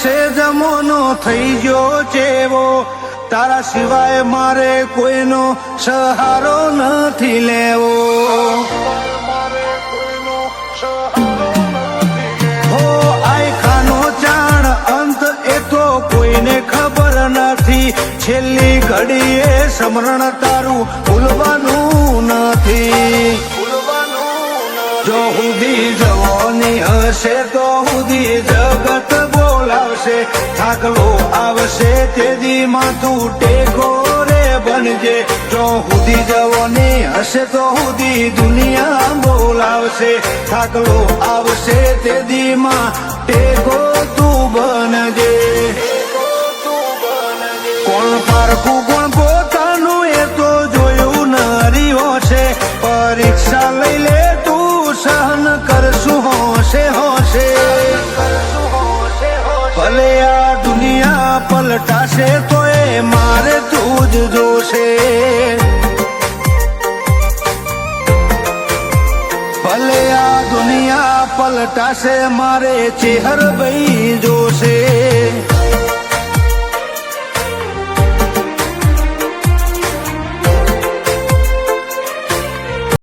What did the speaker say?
છે જમોનો થઈ ગયો ચેવો, તારા સિવાય મારે કોઈનો સહારો નથી લેવો. હો આયખાનો જાણ અંત એ તો કોઈને ખબર નથી, છેલ્લી ઘડીએ સ્મરણ તારું ભૂલવાનું નથી. જો સુધી જવાની હશે તો સુધી જગત બોલાવશે, થાકલો આવશે તેદી માં તું ટેકો રે બનજે. જો સુધી જવાની હશે તો સુધી દુનિયા બોલાવશે, થાકલો આવશે તેદી માં ટેકો તું બનજે. કોણ પારખું કોણ પોતાનું એ તો જોયું નરીઓ છે, પરીક્ષા લઈ લે સહન કરશું હોશે હોશે. ભલે આ દુનિયા પલટાશે તો એ મારે તું જ જોશે. ભલે આ દુનિયા પલટાશે મારે ચેહર ભાઈ જોશે.